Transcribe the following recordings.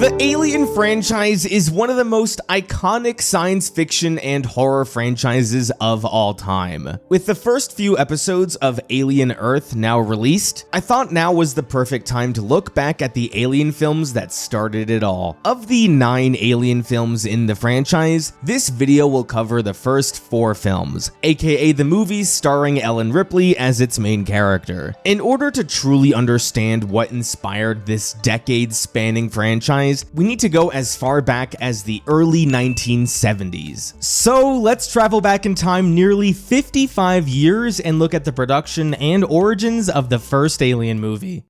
The Alien franchise is one of the most iconic science fiction and horror franchises of all time. With the first few episodes of Alien Earth now released, I thought now was the perfect time to look back at the Alien films that started it all. Of the 9 Alien films in the franchise, this video will cover the first 4 films, aka the movies starring Ellen Ripley as its main character. In order to truly understand what inspired this decade-spanning franchise, we need to go as far back as the early 1970s. So let's travel back in time nearly 55 years and look at the production and origins of the first Alien movie.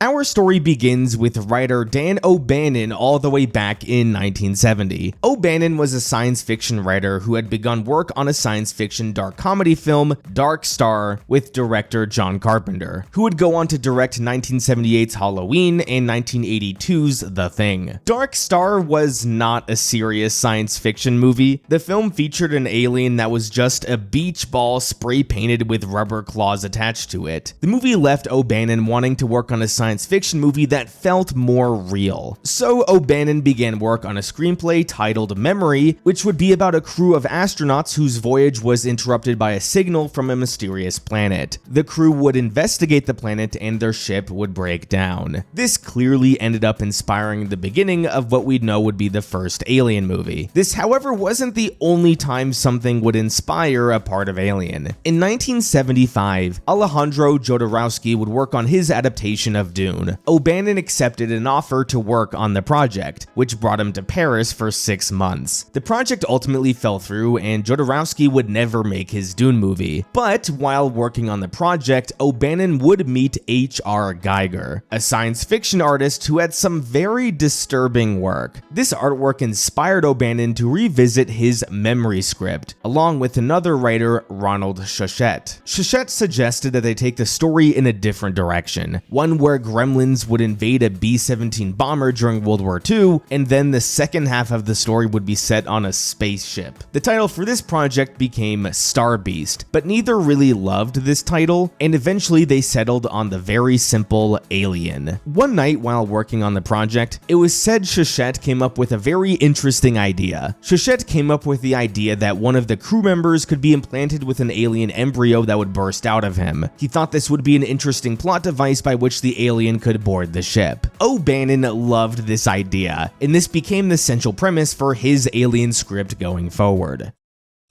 Our story begins with writer Dan O'Bannon all the way back in 1970. O'Bannon was a science fiction writer who had begun work on a science fiction dark comedy film, Dark Star, with director John Carpenter, who would go on to direct 1978's Halloween and 1982's The Thing. Dark Star was not a serious science fiction movie. The film featured an alien that was just a beach ball spray painted with rubber claws attached to it. The movie left O'Bannon wanting to work on a science fiction movie that felt more real. So O'Bannon began work on a screenplay titled Memory, which would be about a crew of astronauts whose voyage was interrupted by a signal from a mysterious planet. The crew would investigate the planet and their ship would break down. This clearly ended up inspiring the beginning of what we'd know would be the first Alien movie. This, however, wasn't the only time something would inspire a part of Alien. In 1975, Alejandro Jodorowsky would work on his adaptation of Dune. O'Bannon accepted an offer to work on the project, which brought him to Paris for 6 months. The project ultimately fell through and Jodorowsky would never make his Dune movie. But while working on the project, O'Bannon would meet H.R. Giger, a science fiction artist who had some very disturbing work. This artwork inspired O'Bannon to revisit his Memory script, along with another writer, Ronald Shusett. Shusett suggested that they take the story in a different direction, one where gremlins would invade a B-17 bomber during World War II, and then the second half of the story would be set on a spaceship. The title for this project became Star Beast, but neither really loved this title, and eventually they settled on the very simple Alien. One night while working on the project, it was said Shusett came up with a very interesting idea. Shusett came up with the idea that one of the crew members could be implanted with an alien embryo that would burst out of him. He thought this would be an interesting plot device by which the alien could board the ship. O'Bannon loved this idea, and this became the central premise for his Alien script going forward.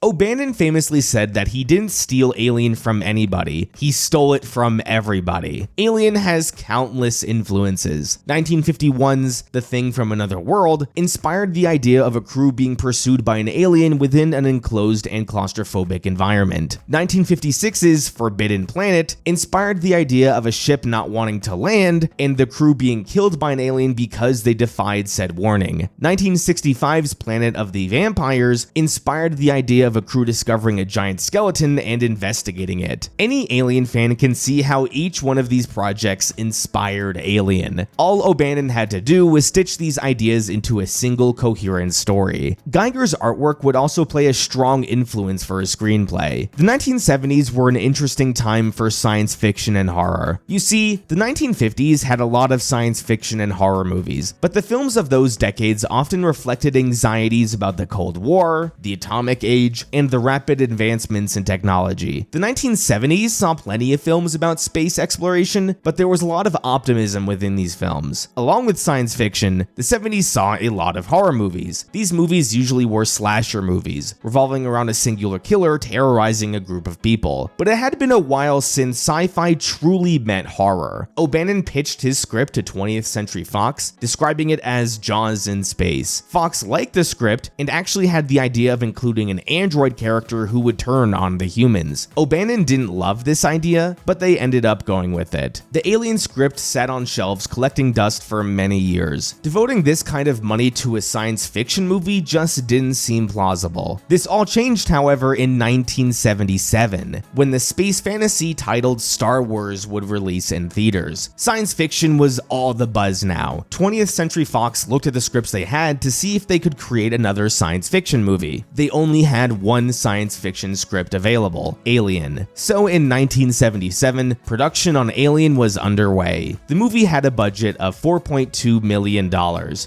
O'Bannon famously said that he didn't steal Alien from anybody, he stole it from everybody. Alien has countless influences. 1951's The Thing from Another World inspired the idea of a crew being pursued by an alien within an enclosed and claustrophobic environment. 1956's Forbidden Planet inspired the idea of a ship not wanting to land and the crew being killed by an alien because they defied said warning. 1965's Planet of the Vampires inspired the idea of a crew discovering a giant skeleton and investigating it. Any Alien fan can see how each one of these projects inspired Alien. All O'Bannon had to do was stitch these ideas into a single coherent story. Giger's artwork would also play a strong influence for his screenplay. The 1970s were an interesting time for science fiction and horror. You see, the 1950s had a lot of science fiction and horror movies, but the films of those decades often reflected anxieties about the Cold War, the atomic age, and the rapid advancements in technology. The 1970s saw plenty of films about space exploration, but there was a lot of optimism within these films. Along with science fiction, the 70s saw a lot of horror movies. These movies usually were slasher movies, revolving around a singular killer terrorizing a group of people. But it had been a while since sci-fi truly meant horror. O'Bannon pitched his script to 20th Century Fox, describing it as Jaws in space. Fox liked the script and actually had the idea of including an android character who would turn on the humans. O'Bannon didn't love this idea, but they ended up going with it. The Alien script sat on shelves collecting dust for many years. Devoting this kind of money to a science fiction movie just didn't seem plausible. This all changed, however, in 1977, when the space fantasy titled Star Wars would release in theaters. Science fiction was all the buzz now. 20th Century Fox looked at the scripts they had to see if they could create another science fiction movie. They only had one science fiction script available, Alien. So in 1977, production on Alien was underway. The movie had a budget of $4.2 million,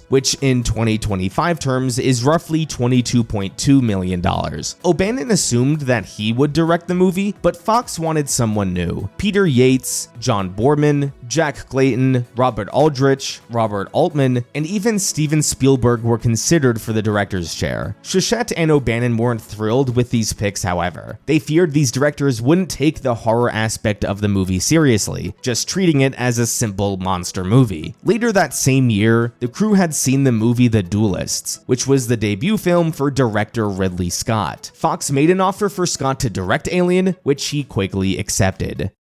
which in 2025 terms is roughly $22.2 million. O'Bannon assumed that he would direct the movie, but Fox wanted someone new. Peter Yates, John Boorman, Jack Clayton, Robert Aldrich, Robert Altman, and even Steven Spielberg were considered for the director's chair. Shusett and O'Bannon weren't thrilled with these picks, however. They feared these directors wouldn't take the horror aspect of the movie seriously, just treating it as a simple monster movie. Later that same year, the crew had seen the movie The Duelists, which was the debut film for director Ridley Scott. Fox made an offer for Scott to direct Alien, which he quickly accepted.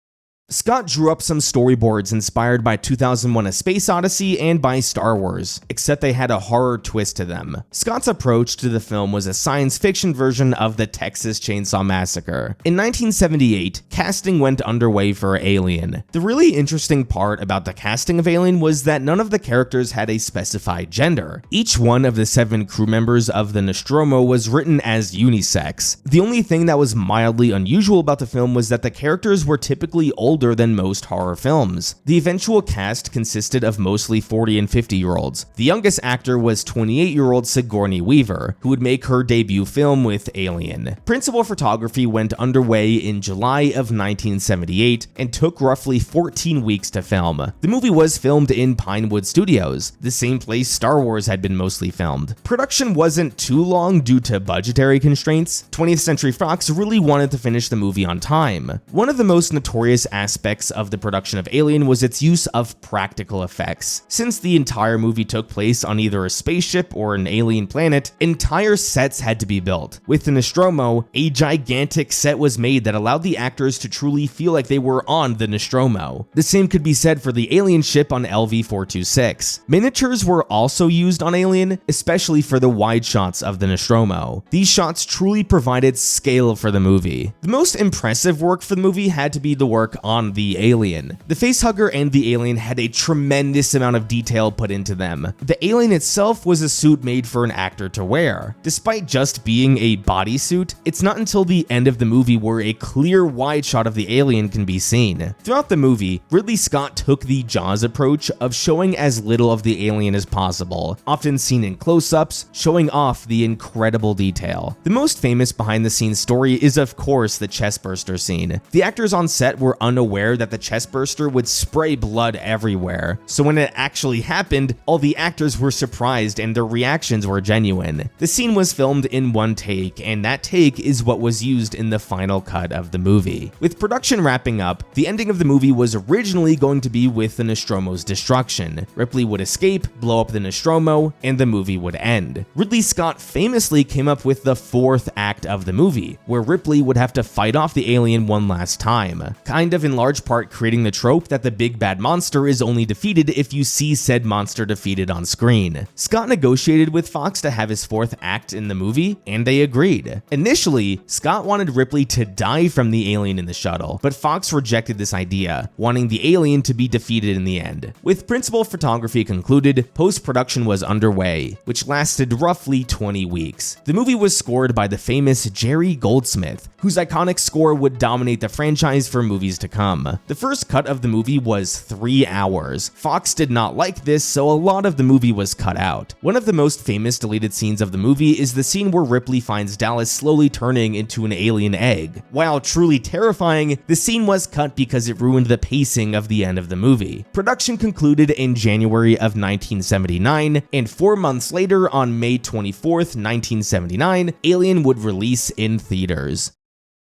Scott drew up some storyboards inspired by 2001: A Space Odyssey and by Star Wars, except they had a horror twist to them. Scott's approach to the film was a science fiction version of the Texas Chainsaw Massacre. In 1978, casting went underway for Alien. The really interesting part about the casting of Alien was that none of the characters had a specified gender. Each one of the 7 crew members of the Nostromo was written as unisex. The only thing that was mildly unusual about the film was that the characters were typically older than most horror films. The eventual cast consisted of mostly 40 and 50-year-olds. The youngest actor was 28-year-old Sigourney Weaver, who would make her debut film with Alien. Principal photography went underway in July of 1978 and took roughly 14 weeks to film. The movie was filmed in Pinewood Studios, the same place Star Wars had been mostly filmed. Production wasn't too long due to budgetary constraints. 20th Century Fox really wanted to finish the movie on time. One of the most notorious aspects of the production of Alien was its use of practical effects. Since the entire movie took place on either a spaceship or an alien planet, entire sets had to be built. With the Nostromo, a gigantic set was made that allowed the actors to truly feel like they were on the Nostromo. The same could be said for the alien ship on LV-426. Miniatures were also used on Alien, especially for the wide shots of the Nostromo. These shots truly provided scale for the movie. The most impressive work for the movie had to be the work on the alien. The facehugger and the alien had a tremendous amount of detail put into them. The alien itself was a suit made for an actor to wear. Despite just being a bodysuit, it's not until the end of the movie where a clear wide shot of the alien can be seen. Throughout the movie, Ridley Scott took the Jaws approach of showing as little of the alien as possible, often seen in close-ups, showing off the incredible detail. The most famous behind-the-scenes story is of course the chestburster scene. The actors on set were unaware that the chestburster would spray blood everywhere, so when it actually happened, all the actors were surprised and their reactions were genuine. The scene was filmed in one take, and that take is what was used in the final cut of the movie. With production wrapping up, the ending of the movie was originally going to be with the Nostromo's destruction. Ripley would escape, blow up the Nostromo, and the movie would end. Ridley Scott famously came up with the 4th act of the movie, where Ripley would have to fight off the alien one last time, kind of in large part creating the trope that the big bad monster is only defeated if you see said monster defeated on screen. Scott negotiated with Fox to have his 4th act in the movie, and they agreed. Initially, Scott wanted Ripley to die from the alien in the shuttle, but Fox rejected this idea, wanting the alien to be defeated in the end. With principal photography concluded, post-production was underway, which lasted roughly 20 weeks. The movie was scored by the famous Jerry Goldsmith, whose iconic score would dominate the franchise for movies to come. The first cut of the movie was 3 hours. Fox did not like this, so a lot of the movie was cut out. One of the most famous deleted scenes of the movie is the scene where Ripley finds Dallas slowly turning into an alien egg. While truly terrifying, the scene was cut because it ruined the pacing of the end of the movie. Production concluded in January of 1979, and 4 months later, on May 24th, 1979, Alien would release in theaters.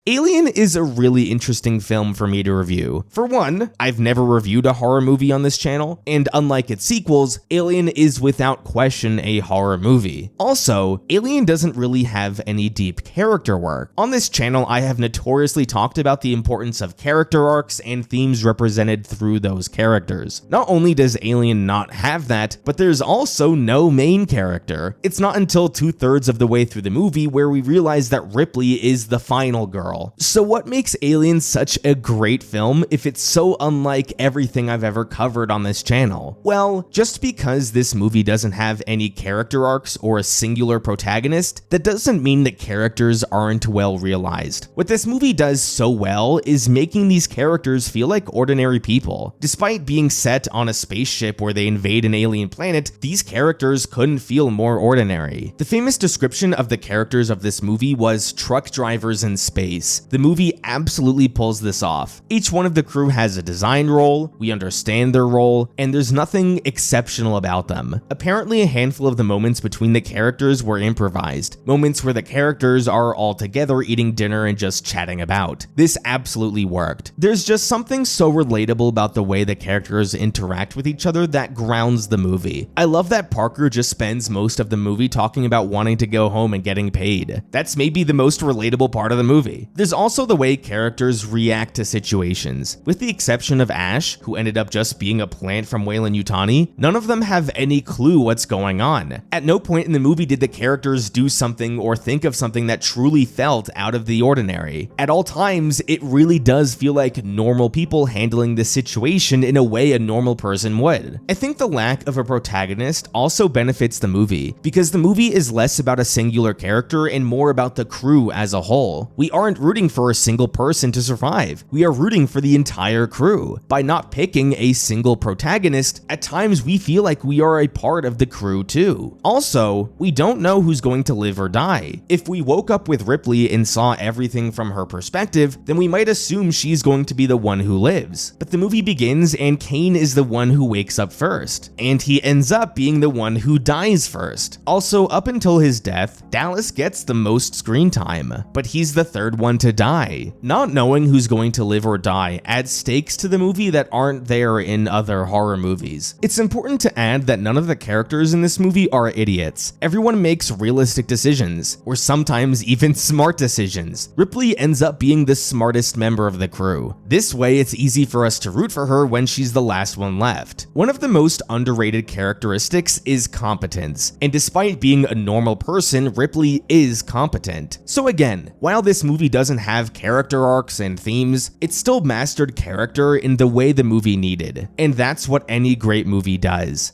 Alien is a really interesting film for me to review. For one, I've never reviewed a horror movie on this channel, and unlike its sequels, Alien is without question a horror movie. Also, Alien doesn't really have any deep character work. On this channel, I have notoriously talked about the importance of character arcs and themes represented through those characters. Not only does Alien not have that, but there's also no main character. It's not until 2/3 of the way through the movie where we realize that Ripley is the final girl. general. So what makes Alien such a great film if it's so unlike everything I've ever covered on this channel? Well, just because this movie doesn't have any character arcs or a singular protagonist, that doesn't mean that characters aren't well realized. What this movie does so well is making these characters feel like ordinary people. Despite being set on a spaceship where they invade an alien planet, these characters couldn't feel more ordinary. The famous description of the characters of this movie was truck drivers in space. The movie absolutely pulls this off. Each one of the crew has a design role, we understand their role, and there's nothing exceptional about them. Apparently, a handful of the moments between the characters were improvised, moments where the characters are all together eating dinner and just chatting about. This absolutely worked. There's just something so relatable about the way the characters interact with each other that grounds the movie. I love that Parker just spends most of the movie talking about wanting to go home and getting paid. That's maybe the most relatable part of the movie. There's also the way characters react to situations. With the exception of Ash, who ended up just being a plant from Weyland-Yutani, none of them have any clue what's going on. At no point in the movie did the characters do something or think of something that truly felt out of the ordinary. At all times, it really does feel like normal people handling this situation in a way a normal person would. I think the lack of a protagonist also benefits the movie, because the movie is less about a singular character and more about the crew as a whole. We aren't rooting for a single person to survive. We are rooting for the entire crew. By not picking a single protagonist, at times we feel like we are a part of the crew too. Also, we don't know who's going to live or die. If we woke up with Ripley and saw everything from her perspective, then we might assume she's going to be the one who lives. But the movie begins and Kane is the one who wakes up first, and he ends up being the one who dies first. Also, up until his death, Dallas gets the most screen time, but he's the third one to die. Not knowing who's going to live or die adds stakes to the movie that aren't there in other horror movies. It's important to add that none of the characters in this movie are idiots. Everyone makes realistic decisions, or sometimes even smart decisions. Ripley ends up being the smartest member of the crew. This way, it's easy for us to root for her when she's the last one left. One of the most underrated characteristics is competence, and despite being a normal person, Ripley is competent. So again, while this movie doesn't have character arcs and themes, it still mastered character in the way the movie needed, and that's what any great movie does.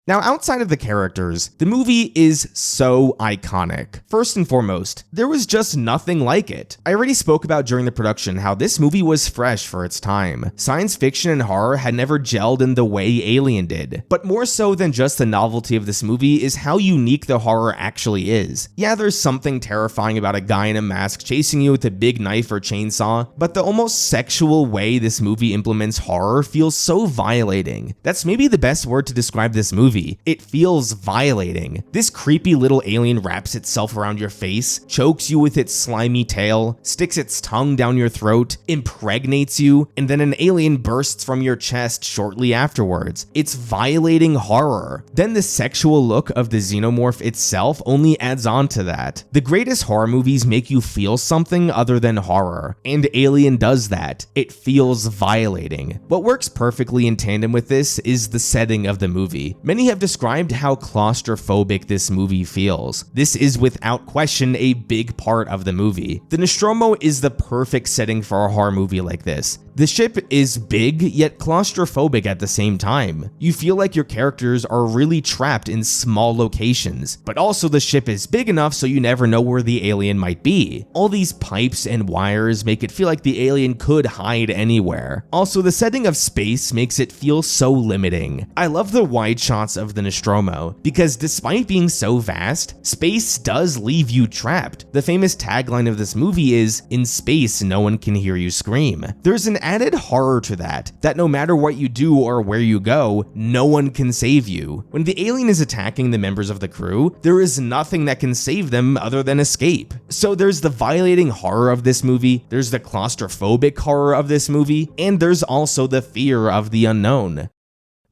Now, outside of the characters, the movie is so iconic. First and foremost, there was just nothing like it. I already spoke about during the production how this movie was fresh for its time. Science fiction and horror had never gelled in the way Alien did. But more so than just the novelty of this movie is how unique the horror actually is. Yeah, there's something terrifying about a guy in a mask chasing you with a big knife or chainsaw, but the almost sexual way this movie implements horror feels so violating. That's maybe the best word to describe this movie. It feels violating. This creepy little alien wraps itself around your face, chokes you with its slimy tail, sticks its tongue down your throat, impregnates you, and then an alien bursts from your chest shortly afterwards. It's violating horror. Then the sexual look of the xenomorph itself only adds on to that. The greatest horror movies make you feel something other than horror, and Alien does that. It feels violating. What works perfectly in tandem with this is the setting of the movie. Many have described how claustrophobic this movie feels. This is without question a big part of the movie. The Nostromo is the perfect setting for a horror movie like this. The ship is big, yet claustrophobic at the same time. You feel like your characters are really trapped in small locations, but also the ship is big enough so you never know where the alien might be. All these pipes and wires make it feel like the alien could hide anywhere. Also, the setting of space makes it feel so limiting. I love the wide shots of the Nostromo, because despite being so vast, space does leave you trapped. The famous tagline of this movie is, "In space, no one can hear you scream." There's an added horror to that no matter what you do or where you go, no one can save you. When the alien is attacking the members of the crew, there is nothing that can save them other than escape. So there's the violating horror of this movie, there's the claustrophobic horror of this movie, and there's also the fear of the unknown.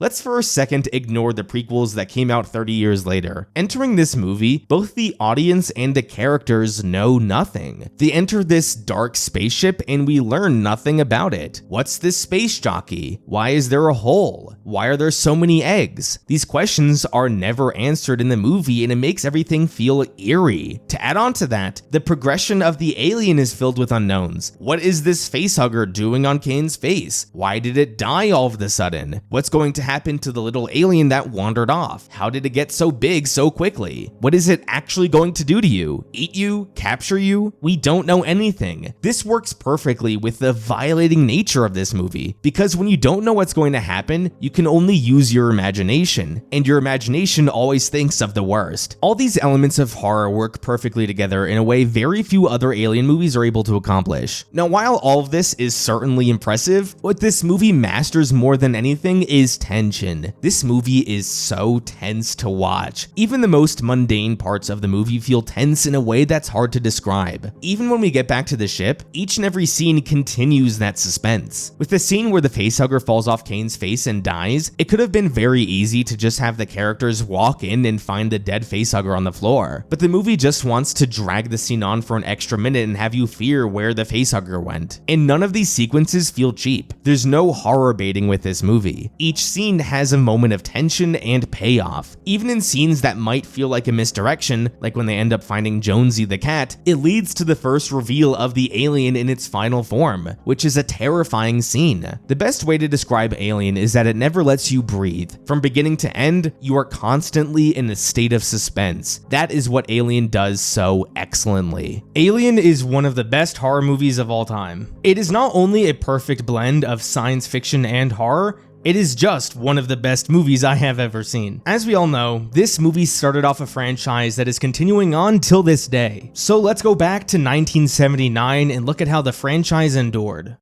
Let's for a second ignore the prequels that came out 30 years later. Entering this movie, both the audience and the characters know nothing. They enter this dark spaceship and we learn nothing about it. What's this space jockey? Why is there a hole? Why are there so many eggs? These questions are never answered in the movie, and it makes everything feel eerie. To add on to that, the progression of the alien is filled with unknowns. What is this facehugger doing on Kane's face? Why did it die all of a sudden? What's going to happen to the little alien that wandered off? How did it get so big so quickly? What is it actually going to do to you? Eat you? Capture you? We don't know anything. This works perfectly with the violating nature of this movie, because when you don't know what's going to happen, you can only use your imagination, and your imagination always thinks of the worst. All these elements of horror work perfectly together in a way very few other Alien movies are able to accomplish. Now, while all of this is certainly impressive, what this movie masters more than anything is tension. This movie is so tense to watch. Even the most mundane parts of the movie feel tense in a way that's hard to describe. Even when we get back to the ship, each and every scene continues that suspense. With the scene where the facehugger falls off Kane's face and dies, it could have been very easy to just have the characters walk in and find the dead facehugger on the floor, but the movie just wants to drag the scene on for an extra minute and have you fear where the facehugger went. And none of these sequences feel cheap. There's no horror baiting with this movie. Each scene has a moment of tension and payoff. Even in scenes that might feel like a misdirection, like when they end up finding Jonesy the cat, it leads to the first reveal of the alien in its final form, which is a terrifying scene. The best way to describe Alien is that it never lets you breathe. From beginning to end, you are constantly in a state of suspense. That is what Alien does so excellently. Alien is one of the best horror movies of all time. It is not only a perfect blend of science fiction and horror, it is just one of the best movies I have ever seen. As we all know, this movie started off a franchise that is continuing on till this day. So let's go back to 1979 and look at how the franchise endured.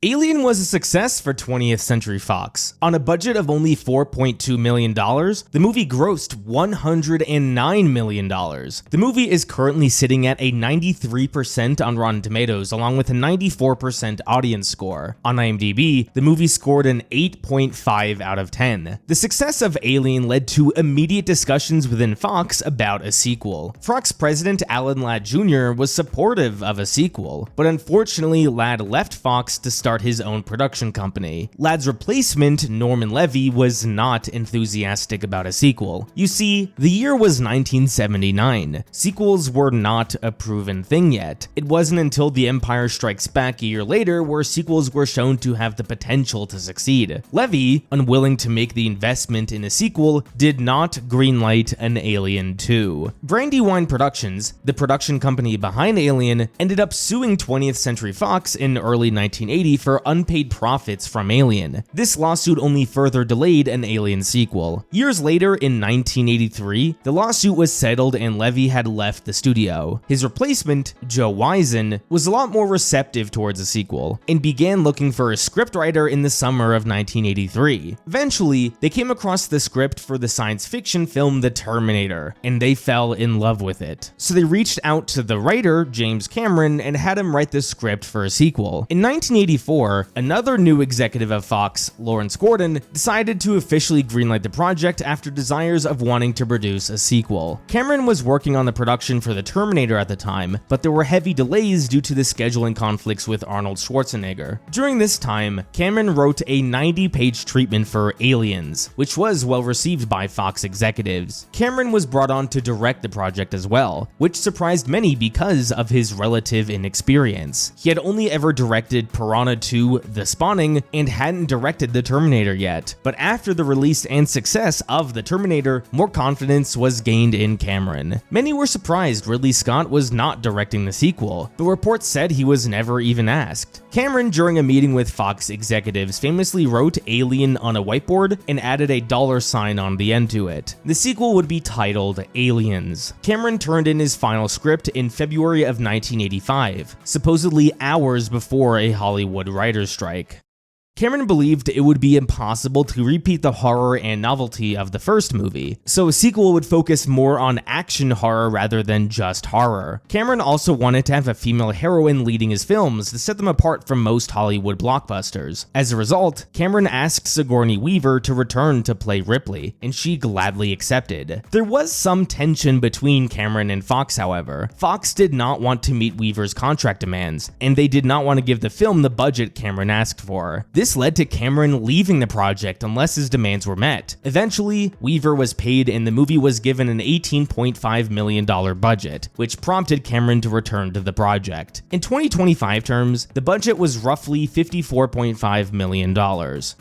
Alien was a success for 20th Century Fox. On a budget of only $4.2 million, the movie grossed $109 million. The movie is currently sitting at a 93% on Rotten Tomatoes, along with a 94% audience score. On IMDb, the movie scored an 8.5 out of 10. The success of Alien led to immediate discussions within Fox about a sequel. Fox president Alan Ladd Jr. was supportive of a sequel, but unfortunately Ladd left Fox to start his own production company. Ladd's replacement, Norman Levy, was not enthusiastic about a sequel. You see, the year was 1979. Sequels were not a proven thing yet. It wasn't until The Empire Strikes Back a year later where sequels were shown to have the potential to succeed. Levy, unwilling to make the investment in a sequel, did not greenlight an Alien 2. Brandywine Productions, the production company behind Alien, ended up suing 20th Century Fox in early 1980 for unpaid profits from Alien. This lawsuit only further delayed an Alien sequel. Years later, in 1983, the lawsuit was settled and Levy had left the studio. His replacement, Joe Wiesen, was a lot more receptive towards a sequel, and began looking for a scriptwriter in the summer of 1983. Eventually, they came across the script for the science fiction film The Terminator, and they fell in love with it. So they reached out to the writer, James Cameron, and had him write the script for a sequel. In 1984, another new executive of Fox, Lawrence Gordon, decided to officially greenlight the project after desires of wanting to produce a sequel. Cameron was working on the production for The Terminator at the time, but there were heavy delays due to the scheduling conflicts with Arnold Schwarzenegger. During this time, Cameron wrote a 90-page treatment for Aliens, which was well received by Fox executives. Cameron was brought on to direct the project as well, which surprised many because of his relative inexperience. He had only ever directed Piranha 2: The Spawning and hadn't directed The Terminator yet, but after the release and success of The Terminator, more confidence was gained in Cameron. Many were surprised Ridley Scott was not directing the sequel, but reports said he was never even asked. Cameron, during a meeting with Fox executives, famously wrote Alien on a whiteboard and added a $sign on the end to it. The sequel would be titled Aliens. Cameron turned in his final script in February of 1985, supposedly hours before a Hollywood writer's strike. Cameron believed it would be impossible to repeat the horror and novelty of the first movie, so a sequel would focus more on action horror rather than just horror. Cameron also wanted to have a female heroine leading his films to set them apart from most Hollywood blockbusters. As a result, Cameron asked Sigourney Weaver to return to play Ripley, and she gladly accepted. There was some tension between Cameron and Fox, however. Fox did not want to meet Weaver's contract demands, and they did not want to give the film the budget Cameron asked for. This This led to Cameron leaving the project unless his demands were met. Eventually, Weaver was paid and the movie was given an $18.5 million budget, which prompted Cameron to return to the project. In 2025 terms, the budget was roughly $54.5 million.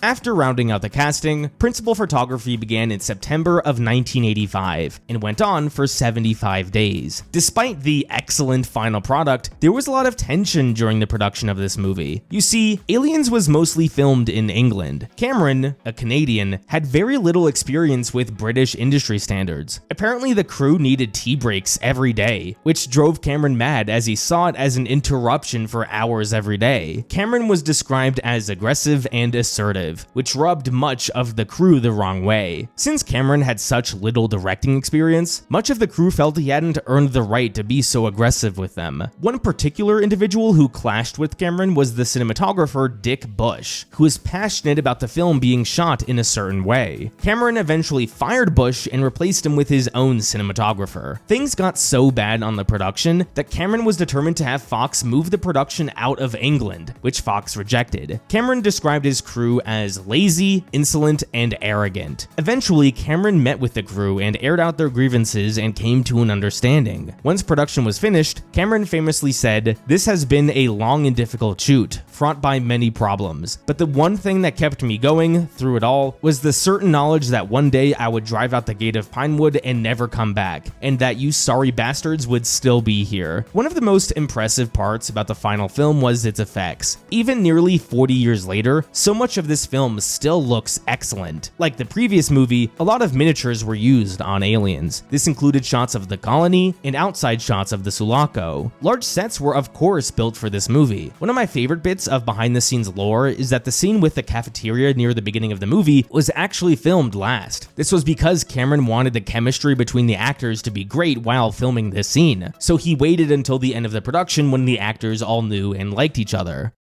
After rounding out the casting, principal photography began in September of 1985 and went on for 75 days. Despite the excellent final product, there was a lot of tension during the production of this movie. You see, Aliens was mostly filmed in England. Cameron, a Canadian, had very little experience with British industry standards. Apparently, the crew needed tea breaks every day, which drove Cameron mad as he saw it as an interruption for hours every day. Cameron was described as aggressive and assertive, which rubbed much of the crew the wrong way. Since Cameron had such little directing experience, much of the crew felt he hadn't earned the right to be so aggressive with them. One particular individual who clashed with Cameron was the cinematographer Dick Bush, who was passionate about the film being shot in a certain way. Cameron eventually fired Bush and replaced him with his own cinematographer. Things got so bad on the production that Cameron was determined to have Fox move the production out of England, which Fox rejected. Cameron described his crew as lazy, insolent, and arrogant. Eventually, Cameron met with the crew and aired out their grievances and came to an understanding. Once production was finished, Cameron famously said, "This has been a long and difficult shoot, fraught by many problems, but the one thing that kept me going through it all was the certain knowledge that one day I would drive out the gate of Pinewood and never come back, and that you sorry bastards would still be here." One of the most impressive parts about the final film was its effects. Even nearly 40 years later, so much of this film still looks excellent. Like the previous movie, a lot of miniatures were used on Aliens. This included shots of the colony and outside shots of the Sulaco. Large sets were of course built for this movie. One of my favorite bits of behind the scenes lore is that the scene with the cafeteria near the beginning of the movie was actually filmed last. This was because Cameron wanted the chemistry between the actors to be great while filming this scene, so he waited until the end of the production when the actors all knew and liked each other.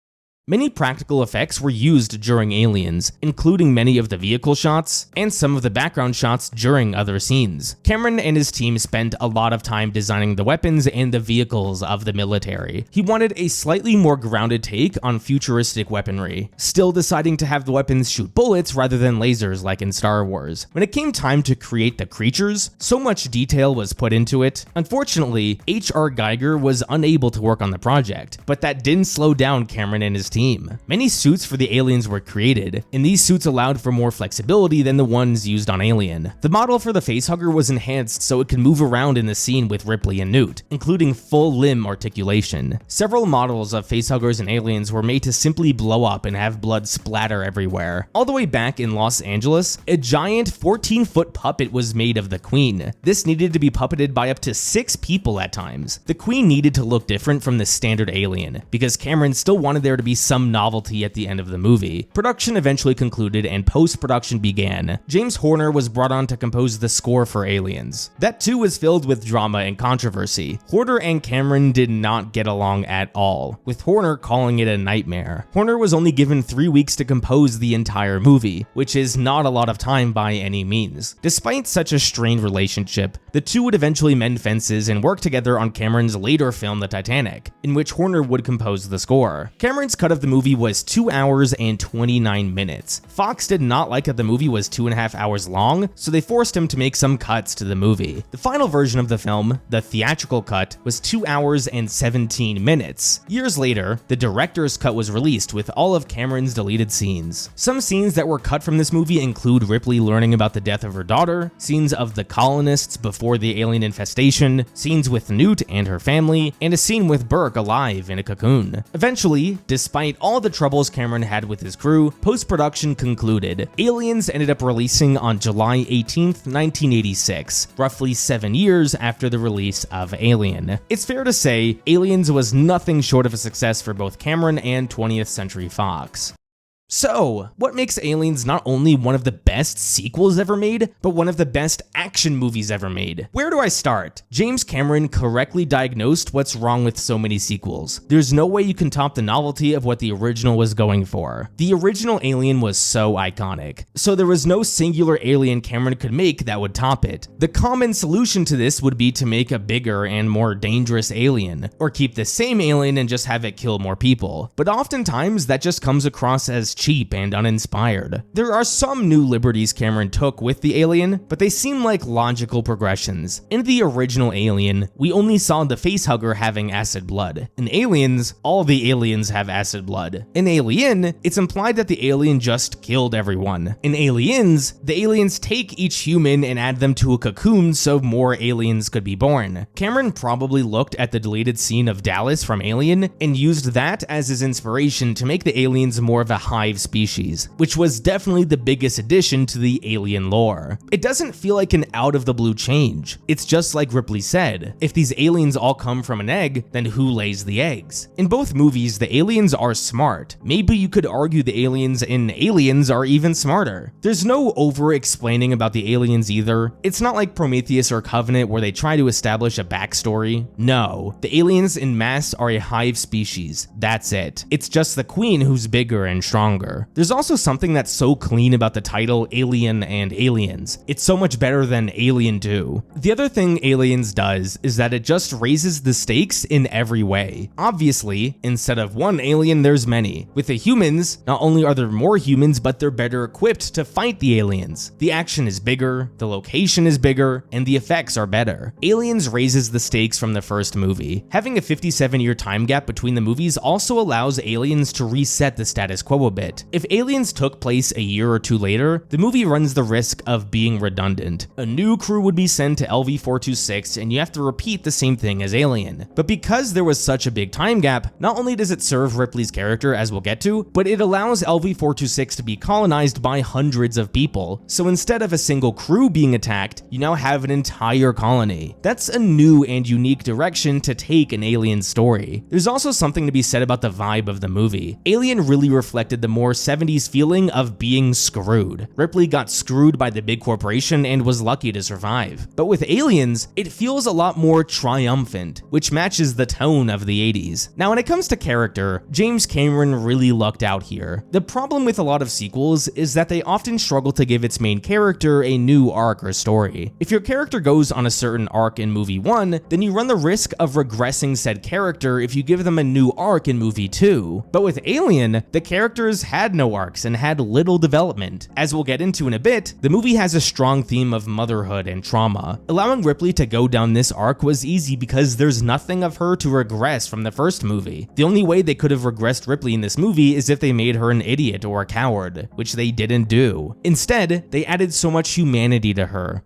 Many practical effects were used during Aliens, including many of the vehicle shots and some of the background shots during other scenes. Cameron and his team spent a lot of time designing the weapons and the vehicles of the military. He wanted a slightly more grounded take on futuristic weaponry, still deciding to have the weapons shoot bullets rather than lasers like in Star Wars. When it came time to create the creatures, so much detail was put into it. Unfortunately, H.R. Geiger was unable to work on the project, but that didn't slow down Cameron and his team. Many suits for the aliens were created, and these suits allowed for more flexibility than the ones used on Alien. The model for the facehugger was enhanced so it could move around in the scene with Ripley and Newt, including full limb articulation. Several models of facehuggers in Aliens were made to simply blow up and have blood splatter everywhere. All the way back in Los Angeles, a giant 14-foot puppet was made of the Queen. This needed to be puppeted by up to 6 people at times. The Queen needed to look different from the standard alien, because Cameron still wanted there to be some novelty at the end of the movie. Production eventually concluded and post-production began. James Horner was brought on to compose the score for Aliens. That too was filled with drama and controversy. Horner and Cameron did not get along at all, with Horner calling it a nightmare. Horner was only given 3 weeks to compose the entire movie, which is not a lot of time by any means. Despite such a strained relationship, the two would eventually mend fences and work together on Cameron's later film The Titanic, in which Horner would compose the score. Cameron's cut of the movie was 2 hours and 29 minutes. Fox did not like that the movie was 2.5 hours long, so they forced him to make some cuts to the movie. The final version of the film, the theatrical cut, was 2 hours and 17 minutes. Years later, the director's cut was released with all of Cameron's deleted scenes. Some scenes that were cut from this movie include Ripley learning about the death of her daughter, scenes of the colonists before the alien infestation, scenes with Newt and her family, and a scene with Burke alive in a cocoon. Eventually, despite all the troubles Cameron had with his crew, post-production concluded. Aliens ended up releasing on July 18th, 1986, roughly 7 years after the release of Alien. It's fair to say, Aliens was nothing short of a success for both Cameron and 20th Century Fox. So, what makes Aliens not only one of the best sequels ever made, but one of the best action movies ever made? Where do I start? James Cameron correctly diagnosed what's wrong with so many sequels. There's no way you can top the novelty of what the original was going for. The original Alien was so iconic, so there was no singular alien Cameron could make that would top it. The common solution to this would be to make a bigger and more dangerous alien, or keep the same alien and just have it kill more people. But oftentimes that just comes across as cheap and uninspired. There are some new liberties Cameron took with the alien, but they seem like logical progressions. In the original Alien, we only saw the facehugger having acid blood. In Aliens, all the aliens have acid blood. In Alien, it's implied that the alien just killed everyone. In Aliens, the aliens take each human and add them to a cocoon so more aliens could be born. Cameron probably looked at the deleted scene of Dallas from Alien and used that as his inspiration to make the aliens more of a hive species, which was definitely the biggest addition to the alien lore. It doesn't feel like an out-of-the-blue change. It's just like Ripley said, if these aliens all come from an egg, then who lays the eggs? In both movies, the aliens are smart. Maybe you could argue the aliens in Aliens are even smarter. There's no over-explaining about the aliens either. It's not like Prometheus or Covenant where they try to establish a backstory. No, the aliens in mass are a hive species. That's it. It's just the queen who's bigger and stronger. There's also something that's so clean about the title Alien and Aliens. It's so much better than Alien 2. The other thing Aliens does is that it just raises the stakes in every way. Obviously, instead of one alien, there's many. With the humans, not only are there more humans, but they're better equipped to fight the aliens. The action is bigger, the location is bigger, and the effects are better. Aliens raises the stakes from the first movie. Having a 57-year time gap between the movies also allows Aliens to reset the status quo a bit. If Aliens took place a year or two later, the movie runs the risk of being redundant. A new crew would be sent to LV-426 and you have to repeat the same thing as Alien. But because there was such a big time gap, not only does it serve Ripley's character, as we'll get to, but it allows LV-426 to be colonized by hundreds of people. So instead of a single crew being attacked, you now have an entire colony. That's a new and unique direction to take an Alien story. There's also something to be said about the vibe of the movie. Alien really reflected the more 70s feeling of being screwed. Ripley got screwed by the big corporation and was lucky to survive. But with Aliens, it feels a lot more triumphant, which matches the tone of the 80s. Now when it comes to character, James Cameron really lucked out here. The problem with a lot of sequels is that they often struggle to give its main character a new arc or story. If your character goes on a certain arc in movie 1, then you run the risk of regressing said character if you give them a new arc in movie 2. But with Alien, the characters had no arcs and had little development. As we'll get into in a bit, the movie has a strong theme of motherhood and trauma. Allowing Ripley to go down this arc was easy because there's nothing of her to regress from the first movie. The only way they could have regressed Ripley in this movie is if they made her an idiot or a coward, which they didn't do. Instead, they added so much humanity to her.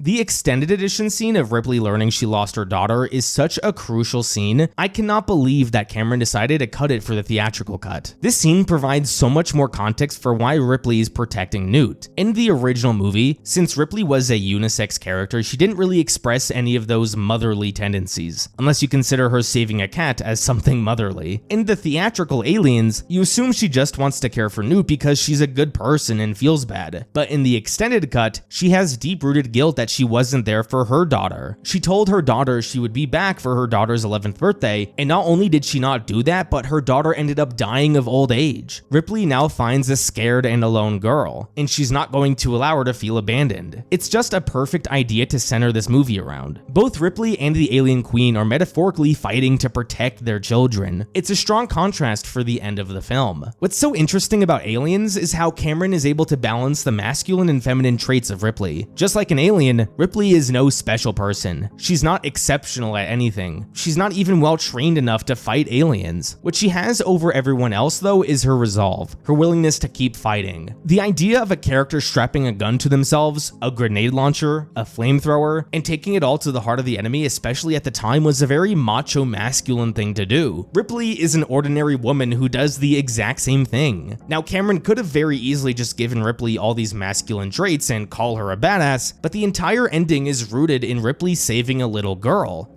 The extended edition scene of Ripley learning she lost her daughter is such a crucial scene. I cannot believe that Cameron decided to cut it for the theatrical cut. This scene provides so much more context for why Ripley is protecting Newt. In the original movie, since Ripley was a unisex character, she didn't really express any of those motherly tendencies, unless you consider her saving a cat as something motherly. In the theatrical Aliens, you assume she just wants to care for Newt because she's a good person and feels bad. But in the extended cut, she has deep-rooted guilt that she wasn't there for her daughter. She told her daughter she would be back for her daughter's 11th birthday, and not only did she not do that, but her daughter ended up dying of old age. Ripley now finds a scared and alone girl, and she's not going to allow her to feel abandoned. It's just a perfect idea to center this movie around. Both Ripley and the alien queen are metaphorically fighting to protect their children. It's a strong contrast for the end of the film. What's so interesting about Aliens is how Cameron is able to balance the masculine and feminine traits of Ripley. Just like an Alien, Ripley is no special person. She's not exceptional at anything. She's not even well trained enough to fight aliens. What she has over everyone else though is her resolve, her willingness to keep fighting. The idea of a character strapping a gun to themselves, a grenade launcher, a flamethrower, and taking it all to the heart of the enemy, especially at the time, was a very macho masculine thing to do. Ripley is an ordinary woman who does the exact same thing. Now Cameron could have very easily just given Ripley all these masculine traits and call her a badass, but the entire ending is rooted in Ripley saving a little girl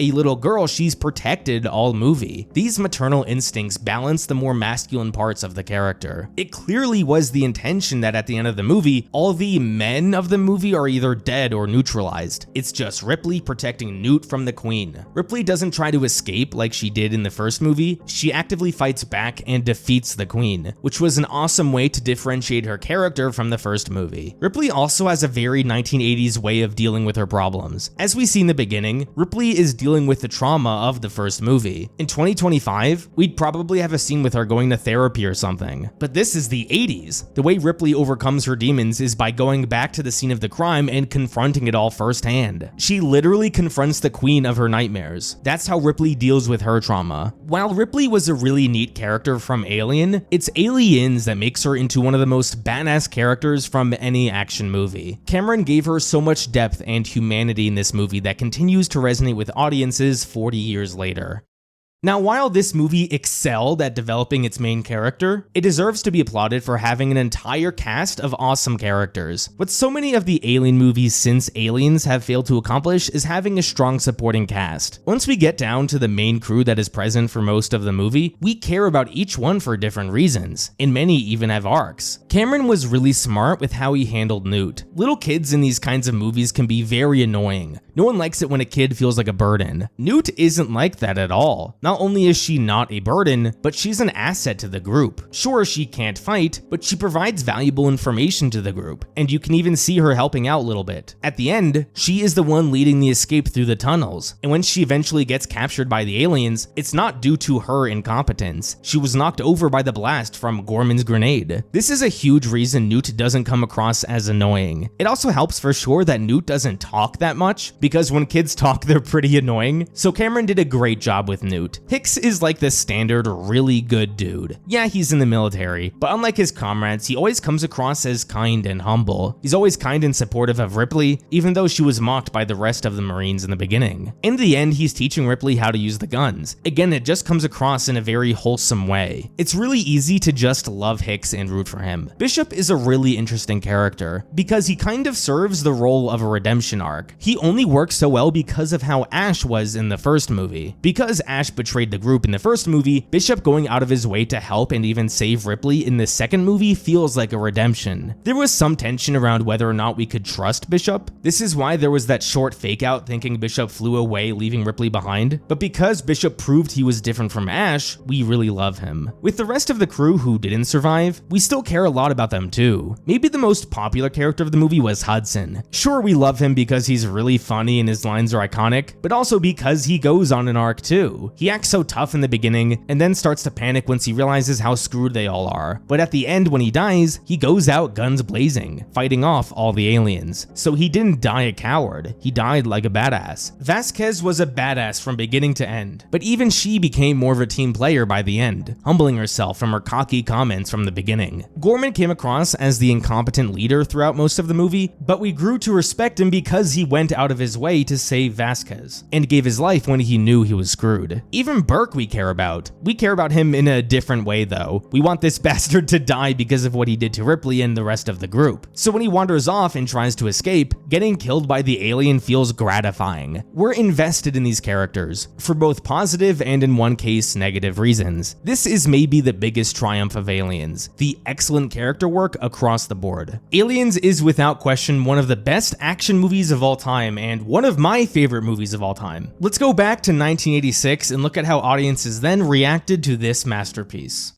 she's protected all movie. These maternal instincts balance the more masculine parts of the character. It clearly was the intention that at the end of the movie, all the men of the movie are either dead or neutralized. It's just Ripley protecting Newt from the queen. Ripley doesn't try to escape like she did in the first movie. She actively fights back and defeats the queen, which was an awesome way to differentiate her character from the first movie. Ripley also has a very 1980s way of of dealing with her problems. As we see in the beginning, Ripley is dealing with the trauma of the first movie. In 2025, we'd probably have a scene with her going to therapy or something. But this is the 80s. The way Ripley overcomes her demons is by going back to the scene of the crime and confronting it all firsthand. She literally confronts the queen of her nightmares. That's how Ripley deals with her trauma. While Ripley was a really neat character from Alien, it's Aliens that makes her into one of the most badass characters from any action movie. Cameron gave her so much depth and humanity in this movie that continues to resonate with audiences 40 years later. Now, while this movie excelled at developing its main character, it deserves to be applauded for having an entire cast of awesome characters. What so many of the Alien movies since Aliens have failed to accomplish is having a strong supporting cast. Once we get down to the main crew that is present for most of the movie, we care about each one for different reasons, and many even have arcs. Cameron was really smart with how he handled Newt. Little kids in these kinds of movies can be very annoying. No one likes it when a kid feels like a burden. Newt isn't like that at all. Not only is she not a burden, but she's an asset to the group. Sure, she can't fight, but she provides valuable information to the group, and you can even see her helping out a little bit. At the end, she is the one leading the escape through the tunnels, and when she eventually gets captured by the aliens, it's not due to her incompetence. She was knocked over by the blast from Gorman's grenade. This is a huge reason Newt doesn't come across as annoying. It also helps for sure that Newt doesn't talk that much, because when kids talk, they're pretty annoying, so Cameron did a great job with Newt. Hicks is like the standard really good dude. Yeah, he's in the military, but unlike his comrades, he always comes across as kind and humble. He's always kind and supportive of Ripley, even though she was mocked by the rest of the Marines in the beginning. In the end, he's teaching Ripley how to use the guns. Again, it just comes across in a very wholesome way. It's really easy to just love Hicks and root for him. Bishop is a really interesting character, because he kind of serves the role of a redemption arc. He only works so well because of how Ash was in the first movie. Because Ash betrayed the group in the first movie, Bishop going out of his way to help and even save Ripley in the second movie feels like a redemption. There was some tension around whether or not we could trust Bishop. This is why there was that short fake out thinking Bishop flew away leaving Ripley behind, but because Bishop proved he was different from Ash, we really love him. With the rest of the crew who didn't survive, we still care a lot about them too. Maybe the most popular character of the movie was Hudson. Sure, we love him because he's really funny and his lines are iconic, but also because he goes on an arc too. He acts so tough in the beginning and then starts to panic once he realizes how screwed they all are. But at the end, when he dies, he goes out guns blazing, fighting off all the aliens. So he didn't die a coward, he died like a badass. Vasquez was a badass from beginning to end, but even she became more of a team player by the end, humbling herself from her cocky comments from the beginning. Gorman came across as the incompetent leader throughout most of the movie, but we grew to respect him because he went out of his way to save Vasquez, and gave his life when he knew he was screwed. Even Burke we care about. We care about him in a different way though. We want this bastard to die because of what he did to Ripley and the rest of the group. So when he wanders off and tries to escape, getting killed by the alien feels gratifying. We're invested in these characters, for both positive and in one case negative reasons. This is maybe the biggest triumph of Aliens, the excellent character work across the board. Aliens is without question one of the best action movies of all time and one of my favorite movies of all time. Let's go back to 1986 and look at how audiences then reacted to this masterpiece.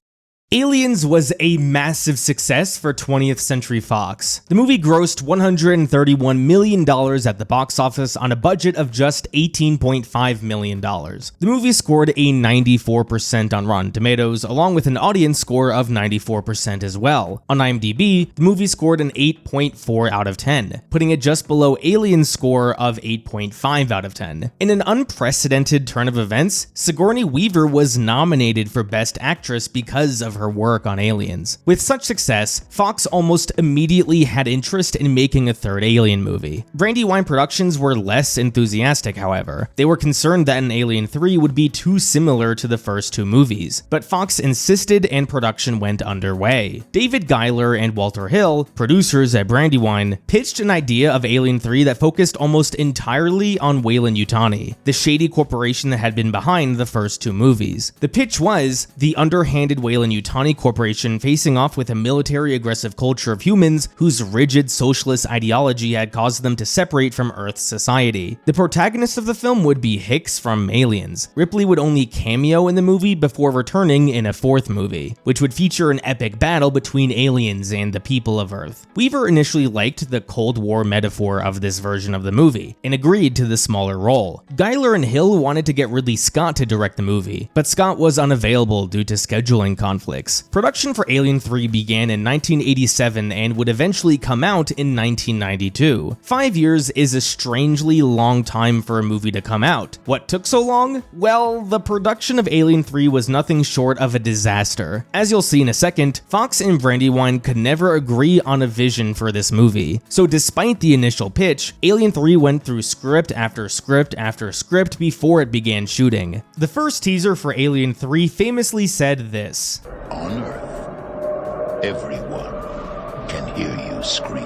Aliens was a massive success for 20th Century Fox. The movie grossed $131 million at the box office on a budget of just $18.5 million. The movie scored a 94% on Rotten Tomatoes, along with an audience score of 94% as well. On IMDb, the movie scored an 8.4 out of 10, putting it just below Alien's score of 8.5 out of 10. In an unprecedented turn of events, Sigourney Weaver was nominated for Best Actress because of her work on Aliens. With such success, Fox almost immediately had interest in making a third Alien movie. Brandywine Productions were less enthusiastic, however. They were concerned that an Alien 3 would be too similar to the first two movies, but Fox insisted and production went underway. David Giler and Walter Hill, producers at Brandywine, pitched an idea of Alien 3 that focused almost entirely on Weyland-Yutani, the shady corporation that had been behind the first two movies. The pitch was the underhanded Weyland-Yutani Yutani Corporation facing off with a military-aggressive culture of humans whose rigid socialist ideology had caused them to separate from Earth's society. The protagonist of the film would be Hicks from Aliens. Ripley would only cameo in the movie before returning in a fourth movie, which would feature an epic battle between aliens and the people of Earth. Weaver initially liked the Cold War metaphor of this version of the movie and agreed to the smaller role. Giler and Hill wanted to get Ridley Scott to direct the movie, but Scott was unavailable due to scheduling conflicts. Production for Alien 3 began in 1987 and would eventually come out in 1992. 5 years is a strangely long time for a movie to come out. What took so long? Well, the production of Alien 3 was nothing short of a disaster. As you'll see in a second, Fox and Brandywine could never agree on a vision for this movie. So despite the initial pitch, Alien 3 went through script after script after script before it began shooting. The first teaser for Alien 3 famously said this: "On Earth, everyone can hear you scream."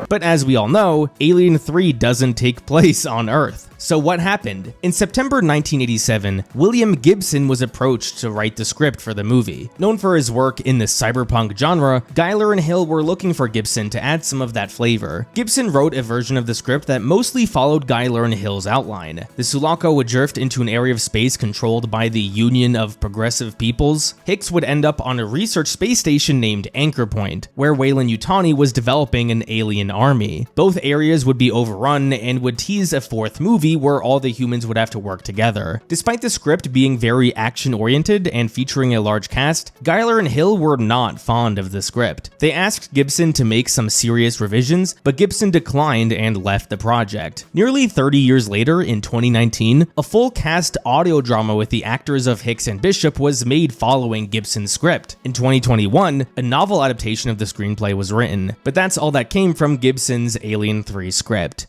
But as we all know, Alien 3 doesn't take place on Earth. So what happened? In September 1987, William Gibson was approached to write the script for the movie. Known for his work in the cyberpunk genre, Giler and Hill were looking for Gibson to add some of that flavor. Gibson wrote a version of the script that mostly followed Giler and Hill's outline. The Sulaco would drift into an area of space controlled by the Union of Progressive Peoples. Hicks would end up on a research space station named Anchor Point, where Weyland-Yutani was developing an alien army. Both areas would be overrun and would tease a fourth movie where all the humans would have to work together. Despite the script being very action-oriented and featuring a large cast, Giler and Hill were not fond of the script. They asked Gibson to make some serious revisions, but Gibson declined and left the project. Nearly 30 years later, in 2019, a full cast audio drama with the actors of Hicks and Bishop was made following Gibson's script. In 2021, a novel adaptation of the screenplay was written, but that's all that came from Gibson's Alien 3 script.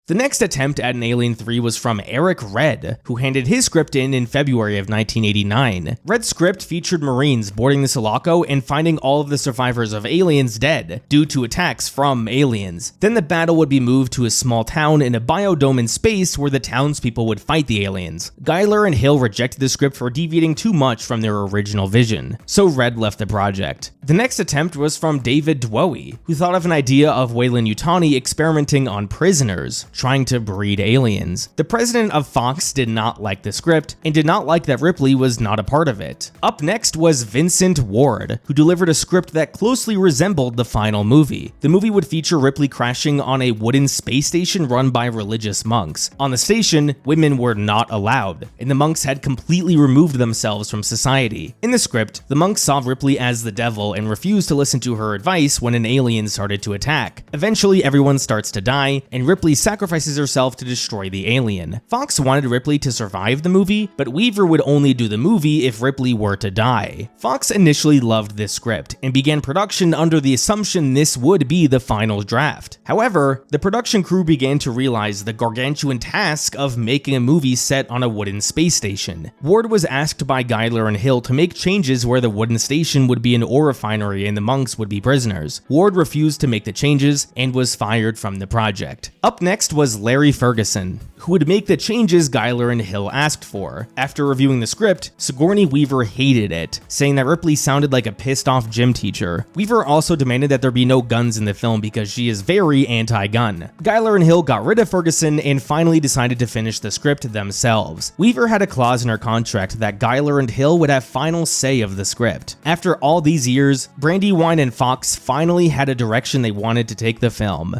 The next attempt at an Alien 3 was from Eric Red, who handed his script in February of 1989. Red's script featured Marines boarding the Sulaco and finding all of the survivors of aliens dead due to attacks from aliens. Then the battle would be moved to a small town in a biodome in space where the townspeople would fight the aliens. Giler and Hill rejected the script for deviating too much from their original vision, so Red left the project. The next attempt was from David Dwowy, who thought of an idea of Weyland-Yutani experimenting on prisoners, trying to breed aliens. The president of Fox did not like the script and did not like that Ripley was not a part of it. Up next was Vincent Ward, who delivered a script that closely resembled the final movie. The movie would feature Ripley crashing on a wooden space station run by religious monks. On the station, women were not allowed, and the monks had completely removed themselves from society. In the script, the monks saw Ripley as the devil and refused to listen to her advice when an alien started to attack. Eventually, everyone starts to die, and Ripley sacrifices herself to destroy the alien. Fox wanted Ripley to survive the movie, but Weaver would only do the movie if Ripley were to die. Fox initially loved this script and began production under the assumption this would be the final draft. However, the production crew began to realize the gargantuan task of making a movie set on a wooden space station. Ward was asked by Giler and Hill to make changes where the wooden station would be an ore refinery and the monks would be prisoners. Ward refused to make the changes and was fired from the project. Up next was Larry Ferguson, who would make the changes Giler and Hill asked for. After reviewing the script, Sigourney Weaver hated it, saying that Ripley sounded like a pissed-off gym teacher. Weaver also demanded that there be no guns in the film because she is very anti-gun. Giler and Hill got rid of Ferguson and finally decided to finish the script themselves. Weaver had a clause in her contract that Giler and Hill would have final say of the script. After all these years, Brandywine and Fox finally had a direction they wanted to take the film.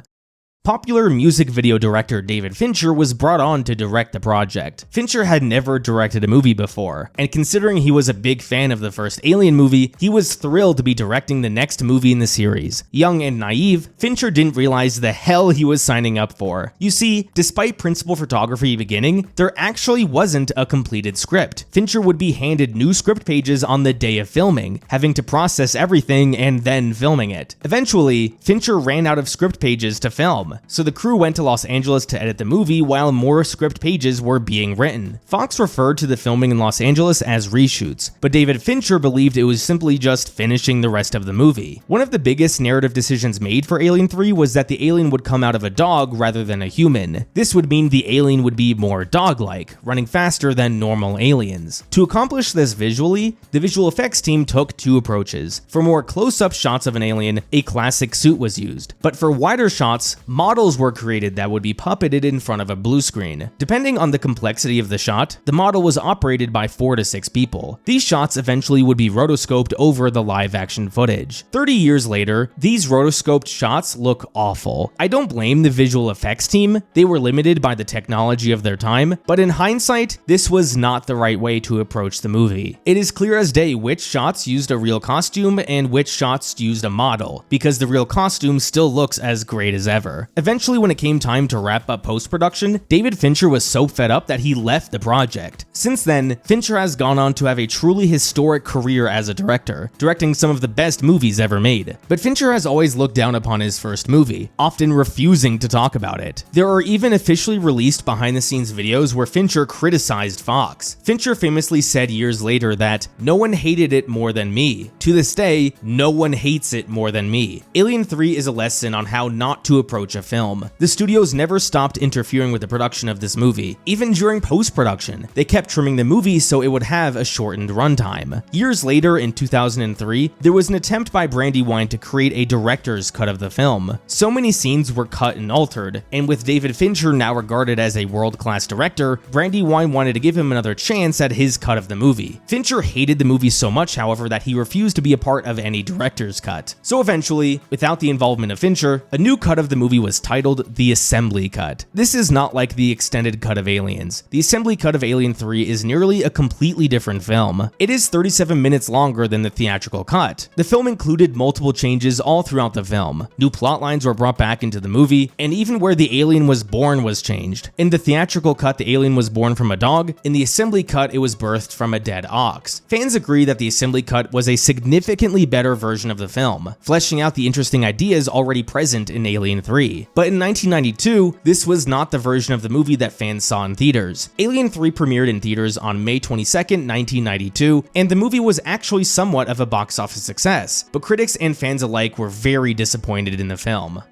Popular music video director David Fincher was brought on to direct the project. Fincher had never directed a movie before, and considering he was a big fan of the first Alien movie, he was thrilled to be directing the next movie in the series. Young and naive, Fincher didn't realize the hell he was signing up for. You see, despite principal photography beginning, there actually wasn't a completed script. Fincher would be handed new script pages on the day of filming, having to process everything and then filming it. Eventually, Fincher ran out of script pages to film, film, so the crew went to Los Angeles to edit the movie while more script pages were being written. Fox referred to the filming in Los Angeles as reshoots, but David Fincher believed it was simply just finishing the rest of the movie. One of the biggest narrative decisions made for Alien 3 was that the alien would come out of a dog rather than a human. This would mean the alien would be more dog-like, running faster than normal aliens. To accomplish this visually, the visual effects team took two approaches. For more close-up shots of an alien, a classic suit was used, but for wider shots, models were created that would be puppeted in front of a blue screen. Depending on the complexity of the shot, the model was operated by 4 to 6 people. These shots eventually would be rotoscoped over the live-action footage. 30 years later, these rotoscoped shots look awful. I don't blame the visual effects team, they were limited by the technology of their time, but in hindsight, this was not the right way to approach the movie. It is clear as day which shots used a real costume and which shots used a model, because the real costume still looks as great as ever. Eventually, when it came time to wrap up post-production, David Fincher was so fed up that he left the project. Since then, Fincher has gone on to have a truly historic career as a director, directing some of the best movies ever made. But Fincher has always looked down upon his first movie, often refusing to talk about it. There are even officially released behind-the-scenes videos where Fincher criticized Fox. Fincher famously said years later that, "No one hated it more than me. To this day, no one hates it more than me." Alien 3 is a lesson on how not to approach a film. The studios never stopped interfering with the production of this movie. Even during post-production, they kept trimming the movie so it would have a shortened runtime. Years later, in 2003, there was an attempt by Brandywine to create a director's cut of the film. So many scenes were cut and altered, and with David Fincher now regarded as a world-class director, Brandywine wanted to give him another chance at his cut of the movie. Fincher hated the movie so much, however, that he refused to be a part of any director's cut. So eventually, without the involvement of Fincher, a new cut of the movie was titled The Assembly Cut. This is not like the extended cut of Aliens. The Assembly Cut of Alien 3 is nearly a completely different film. It is 37 minutes longer than the theatrical cut. The film included multiple changes all throughout the film. New plot lines were brought back into the movie, and even where the alien was born was changed. In the theatrical cut, the alien was born from a dog. In the assembly cut, it was birthed from a dead ox. Fans agree that the assembly cut was a significantly better version of the film, fleshing out the interesting ideas already present in Alien 3. But in 1992, this was not the version of the movie that fans saw in theaters. Alien 3 premiered in theaters on May 22nd, 1992, and the movie was actually somewhat of a box office success, but critics and fans alike were very disappointed in the film.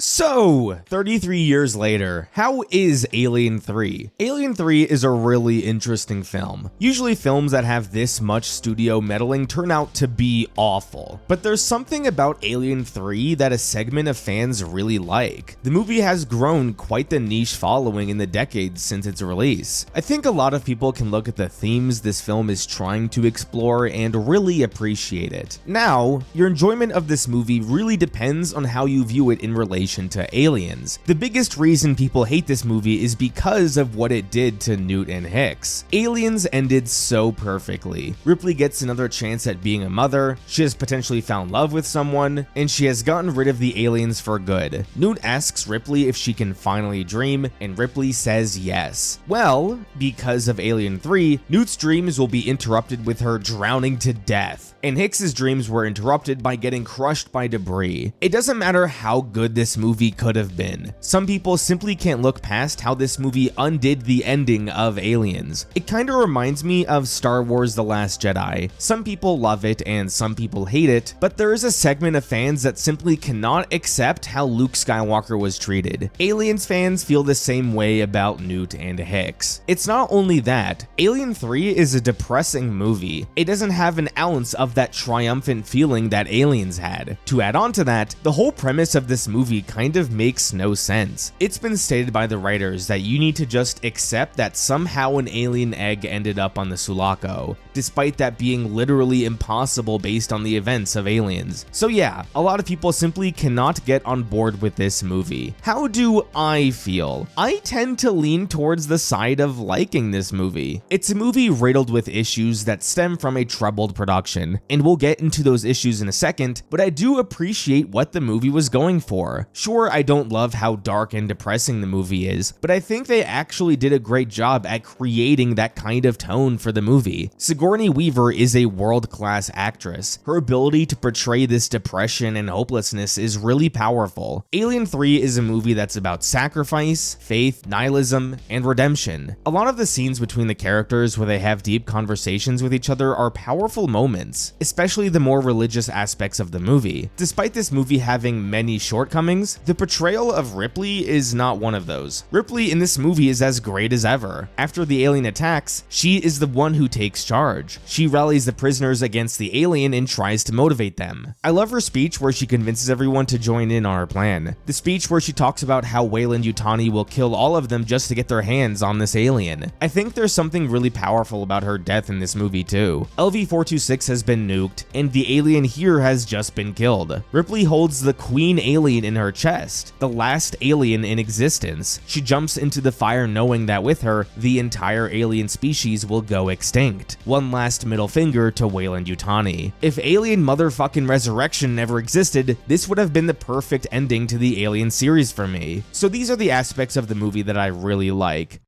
So, 33 years later, how is Alien 3? Alien 3 is a really interesting film. Usually films that have this much studio meddling turn out to be awful, but there's something about Alien 3 that a segment of fans really like. The movie has grown quite the niche following in the decades since its release. I think a lot of people can look at the themes this film is trying to explore and really appreciate it. Now, your enjoyment of this movie really depends on how you view it in relation to Aliens. The biggest reason people hate this movie is because of what it did to Newt and Hicks. Aliens ended so perfectly. Ripley gets another chance at being a mother, she has potentially found love with someone, and she has gotten rid of the aliens for good. Newt asks Ripley if she can finally dream, and Ripley says yes. Well, because of Alien 3, Newt's dreams will be interrupted with her drowning to death, and Hicks's dreams were interrupted by getting crushed by debris. It doesn't matter how good this movie could have been. Some people simply can't look past how this movie undid the ending of Aliens. It kinda reminds me of Star Wars: The Last Jedi. Some people love it and some people hate it, but there is a segment of fans that simply cannot accept how Luke Skywalker was treated. Aliens fans feel the same way about Newt and Hicks. It's not only that, Alien 3 is a depressing movie. It doesn't have an ounce of that triumphant feeling that Aliens had. To add on to that, the whole premise of this movie kind of makes no sense. It's been stated by the writers that you need to just accept that somehow an alien egg ended up on the Sulaco, despite that being literally impossible based on the events of Aliens. So yeah, a lot of people simply cannot get on board with this movie. How do I feel? I tend to lean towards the side of liking this movie. It's a movie riddled with issues that stem from a troubled production, and we'll get into those issues in a second, but I do appreciate what the movie was going for. Sure, I don't love how dark and depressing the movie is, but I think they actually did a great job at creating that kind of tone for the movie. Sigourney Weaver is a world-class actress. Her ability to portray this depression and hopelessness is really powerful. Alien 3 is a movie that's about sacrifice, faith, nihilism, and redemption. A lot of the scenes between the characters where they have deep conversations with each other are powerful moments, especially the more religious aspects of the movie. Despite this movie having many shortcomings, the portrayal of Ripley is not one of those. Ripley in this movie is as great as ever. After the alien attacks, she is the one who takes charge. She rallies the prisoners against the alien and tries to motivate them. I love her speech where she convinces everyone to join in on her plan. The speech where she talks about how Weyland-Yutani will kill all of them just to get their hands on this alien. I think there's something really powerful about her death in this movie too. LV-426 has been nuked, and the alien here has just been killed. Ripley holds the queen alien in her chest, the last alien in existence. She jumps into the fire knowing that with her, the entire alien species will go extinct. One last middle finger to Weyland-Yutani. If Alien motherfucking Resurrection never existed, this would have been the perfect ending to the Alien series for me. So these are the aspects of the movie that I really like.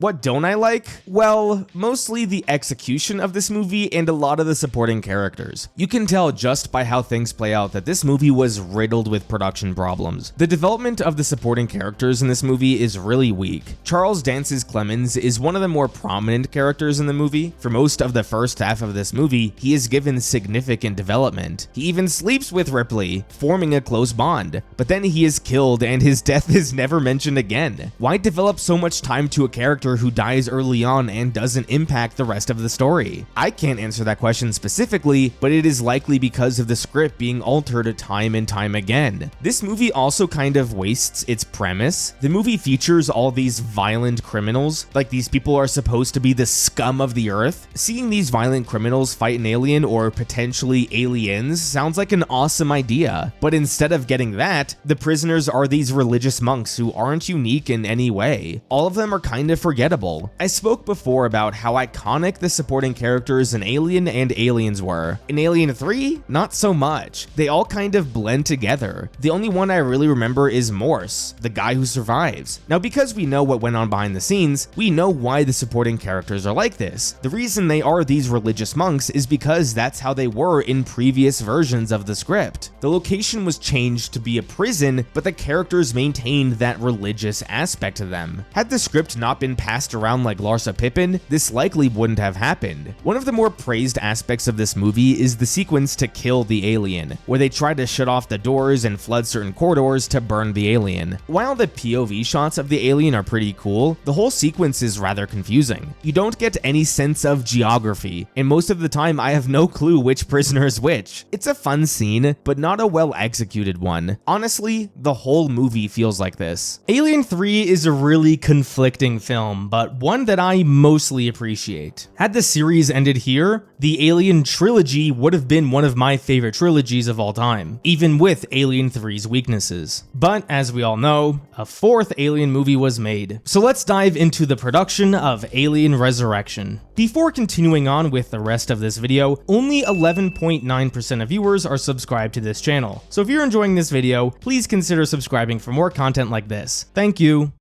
What don't I like? Well, mostly the execution of this movie and a lot of the supporting characters. You can tell just by how things play out that this movie was riddled with production problems. The development of the supporting characters in this movie is really weak. Charles Dance's Clemens is one of the more prominent characters in the movie. For most of the first half of this movie, he is given significant development. He even sleeps with Ripley, forming a close bond. But then he is killed and his death is never mentioned again. Why develop so much time to a character who dies early on and doesn't impact the rest of the story? I can't answer that question specifically, but it is likely because of the script being altered time and time again. This movie also kind of wastes its premise. The movie features all these violent criminals, like these people are supposed to be the scum of the earth. Seeing these violent criminals fight an alien or potentially aliens sounds like an awesome idea, but instead of getting that, the prisoners are these religious monks who aren't unique in any way. All of them are kind of forgettable. I spoke before about how iconic the supporting characters in Alien and Aliens were. In Alien 3, not so much. They all kind of blend together. The only one I really remember is Morse, the guy who survives. Now, because we know what went on behind the scenes, we know why the supporting characters are like this. The reason they are these religious monks is because that's how they were in previous versions of the script. The location was changed to be a prison, but the characters maintained that religious aspect to them. Had the script not been passed around like Larsa Pippen, this likely wouldn't have happened. One of the more praised aspects of this movie is the sequence to kill the alien, where they try to shut off the doors and flood certain corridors to burn the alien. While the POV shots of the alien are pretty cool, the whole sequence is rather confusing. You don't get any sense of geography, and most of the time I have no clue which prisoner is which. It's a fun scene, but not a well executed one. Honestly, the whole movie feels like this. Alien 3 is a really conflicting film, but one that I mostly appreciate. Had the series ended here, the Alien trilogy would have been one of my favorite trilogies of all time, even with Alien 3's weaknesses. But as we all know, a fourth Alien movie was made. So let's dive into the production of Alien Resurrection. Before continuing on with the rest of this video, only 11.9% of viewers are subscribed to this channel. So if you're enjoying this video, please consider subscribing for more content like this. Thank you.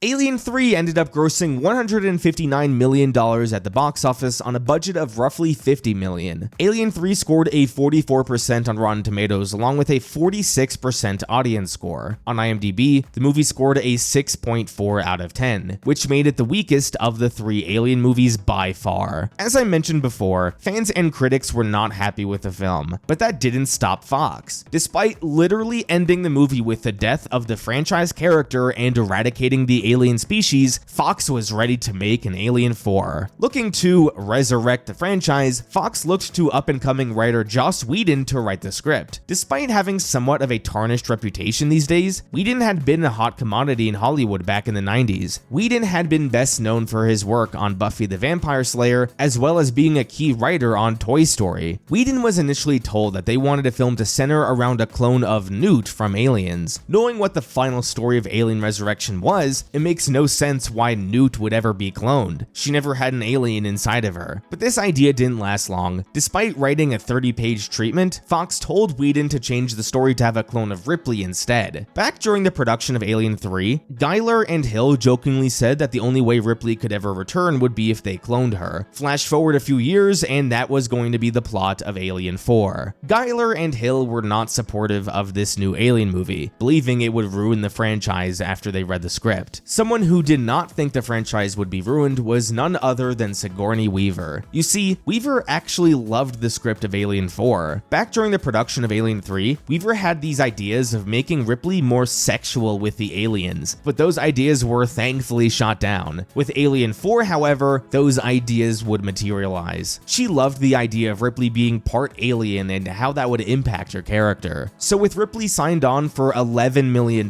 Alien 3 ended up grossing $159 million at the box office on a budget of roughly $50 million. Alien 3 scored a 44% on Rotten Tomatoes along with a 46% audience score. On IMDb, the movie scored a 6.4 out of 10, which made it the weakest of the three Alien movies by far. As I mentioned before, fans and critics were not happy with the film, but that didn't stop Fox. Despite literally ending the movie with the death of the franchise character and eradicating the alien species, Fox was ready to make an Alien 4. Looking to resurrect the franchise, Fox looked to up-and-coming writer Joss Whedon to write the script. Despite having somewhat of a tarnished reputation these days, Whedon had been a hot commodity in Hollywood back in the 90s. Whedon had been best known for his work on Buffy the Vampire Slayer, as well as being a key writer on Toy Story. Whedon was initially told that they wanted a film to center around a clone of Newt from Aliens. Knowing what the final story of Alien Resurrection was, It makes no sense why Newt would ever be cloned. She never had an alien inside of her. But this idea didn't last long. Despite writing a 30-page treatment, Fox told Whedon to change the story to have a clone of Ripley instead. Back during the production of Alien 3, Giler and Hill jokingly said that the only way Ripley could ever return would be if they cloned her. Flash forward a few years, and that was going to be the plot of Alien 4. Giler and Hill were not supportive of this new Alien movie, believing it would ruin the franchise after they read the script. Someone who did not think the franchise would be ruined was none other than Sigourney Weaver. You see, Weaver actually loved the script of Alien 4. Back during the production of Alien 3, Weaver had these ideas of making Ripley more sexual with the aliens, but those ideas were thankfully shot down. With Alien 4, however, those ideas would materialize. She loved the idea of Ripley being part alien and how that would impact her character. So with Ripley signed on for $11 million,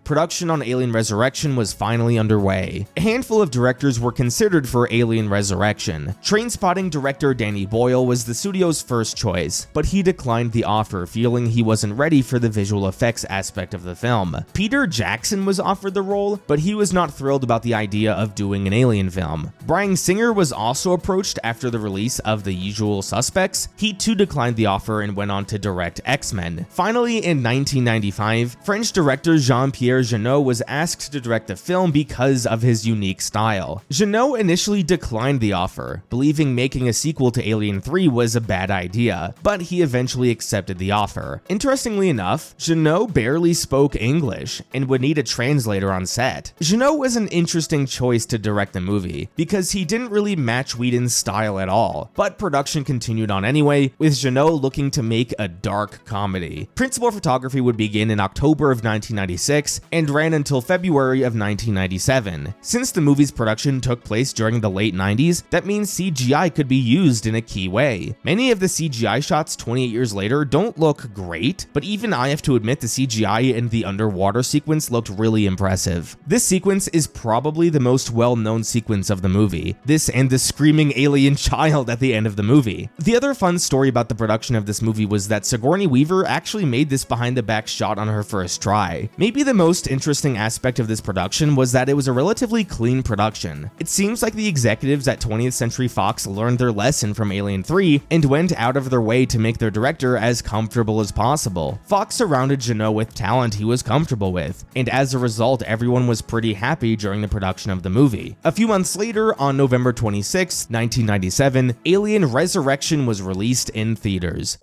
production on Alien Resurrection was finally underway. A handful of directors were considered for Alien Resurrection. Trainspotting director Danny Boyle was the studio's first choice, but he declined the offer, feeling he wasn't ready for the visual effects aspect of the film. Peter Jackson was offered the role, but he was not thrilled about the idea of doing an Alien film. Bryan Singer was also approached after the release of The Usual Suspects. He too declined the offer and went on to direct X-Men. Finally, in 1995, French director Jean-Pierre Jeunet was asked to direct the film because of his unique style. Jeunet initially declined the offer, believing making a sequel to Alien 3 was a bad idea, but he eventually accepted the offer. Interestingly enough, Jeunet barely spoke English and would need a translator on set. Jeunet was an interesting choice to direct the movie, because he didn't really match Whedon's style at all, but production continued on anyway, with Jeunet looking to make a dark comedy. Principal photography would begin in October of 1996 and ran until February of 1997. Since the movie's production took place during the late 90s, that means CGI could be used in a key way. Many of the CGI shots 28 years later don't look great, but even I have to admit the CGI in the underwater sequence looked really impressive. This sequence is probably the most well-known sequence of the movie. This and the screaming alien child at the end of the movie. The other fun story about the production of this movie was that Sigourney Weaver actually made this behind-the-back shot on her first try. Maybe the most interesting aspect of this production was that it was a relatively clean production. It seems like the executives at 20th Century Fox learned their lesson from Alien 3 and went out of their way to make their director as comfortable as possible. Fox surrounded Jeunet with talent he was comfortable with, and as a result, everyone was pretty happy during the production of the movie. A few months later, on November 26, 1997, Alien Resurrection was released in theaters.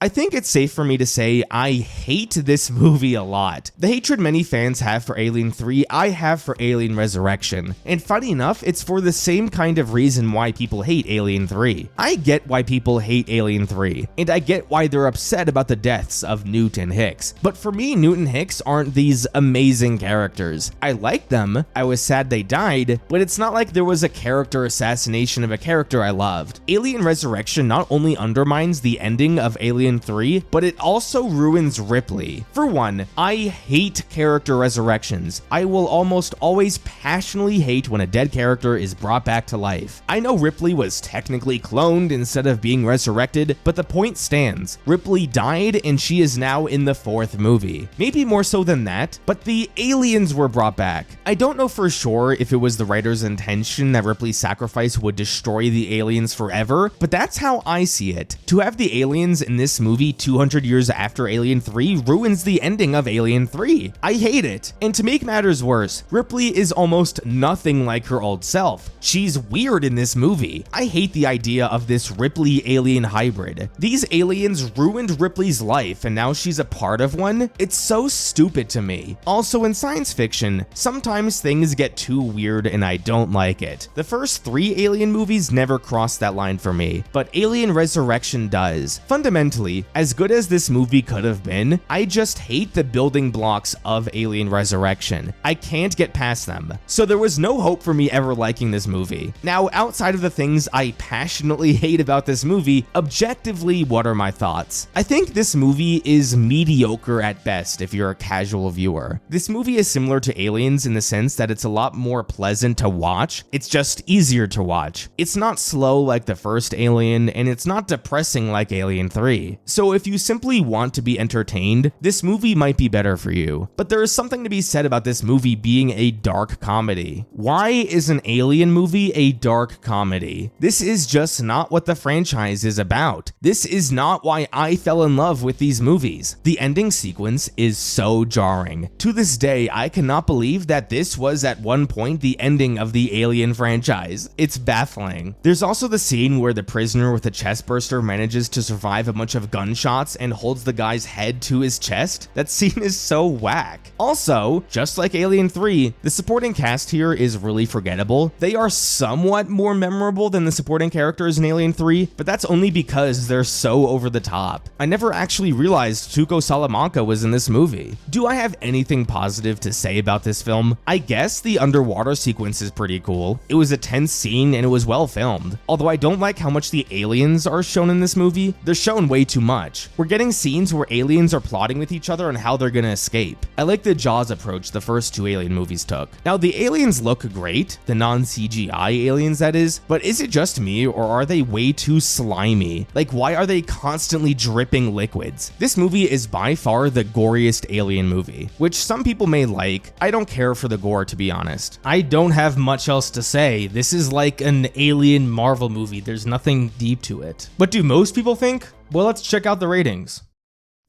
I think it's safe for me to say I hate this movie a lot. The hatred many fans have for Alien 3, I have for Alien Resurrection. And funny enough, it's for the same kind of reason why people hate Alien 3. I get why people hate Alien 3, and I get why they're upset about the deaths of Newt and Hicks. But for me, Newt and Hicks aren't these amazing characters. I like them, I was sad they died, but it's not like there was a character assassination of a character I loved. Alien Resurrection not only undermines the ending of Alien 3, but it also ruins Ripley. For one, I hate character resurrections. I will almost always passionately hate when a dead character is brought back to life. I know Ripley was technically cloned instead of being resurrected, but the point stands. Ripley died and she is now in the fourth movie. Maybe more so than that, but the aliens were brought back. I don't know for sure if it was the writer's intention that Ripley's sacrifice would destroy the aliens forever, but that's how I see it. To have the aliens in this movie 200 years after Alien 3 ruins the ending of Alien 3. I hate it. And to make matters worse, Ripley is almost nothing like her old self. She's weird in this movie. I hate the idea of this Ripley-alien hybrid. These aliens ruined Ripley's life and now she's a part of one? It's so stupid to me. Also, in science fiction, sometimes things get too weird and I don't like it. The first 3 Alien movies never crossed that line for me, but Alien Resurrection does. Fundamentally, as good as this movie could have been, I just hate the building blocks of Alien Resurrection. I can't get past them. So there was no hope for me ever liking this movie. Now, outside of the things I passionately hate about this movie, objectively, what are my thoughts? I think this movie is mediocre at best if you're a casual viewer. This movie is similar to Aliens in the sense that it's a lot more pleasant to watch. It's just easier to watch. It's not slow like the first Alien, and it's not depressing like Alien 3. movie. So if you simply want to be entertained, this movie might be better for you. But there is something to be said about this movie being a dark comedy. Why is an Alien movie a dark comedy? This is just not what the franchise is about. This is not why I fell in love with these movies. The ending sequence is so jarring. To this day, I cannot believe that this was at one point the ending of the Alien franchise. It's baffling. There's also the scene where the prisoner with a chest burster manages to survive a bunch of gunshots and holds the guy's head to his chest. That scene is so whack. Also, just like Alien 3, the supporting cast here is really forgettable. They are somewhat more memorable than the supporting characters in Alien 3, but that's only because they're so over the top. I never actually realized Tuco Salamanca was in this movie. Do I have anything positive to say about this film? I guess the underwater sequence is pretty cool. It was a tense scene and it was well filmed. Although I don't like how much the aliens are shown in this movie. They're shown way too much. We're getting scenes where aliens are plotting with each other on how they're gonna escape. I like the Jaws approach the first two Alien movies took. Now the aliens look great, the non-CGI aliens that is, but is it just me or are they way too slimy? Like, why are they constantly dripping liquids? This movie is by far the goriest Alien movie, which some people may like. I don't care for the gore, to be honest. I don't have much else to say. This is like an Alien Marvel movie. There's nothing deep to it. What do most people think? Well, let's check out the ratings.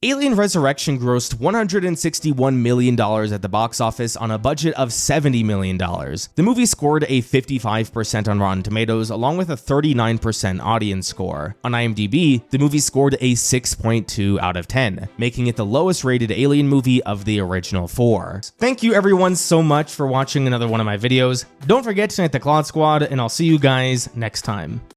Alien Resurrection grossed $161 million at the box office on a budget of $70 million. The movie scored a 55% on Rotten Tomatoes, along with a 39% audience score. On IMDb, the movie scored a 6.2 out of 10, making it the lowest rated Alien movie of the original four. Thank you everyone so much for watching another one of my videos. Don't forget to hit the Claude Squad, and I'll see you guys next time.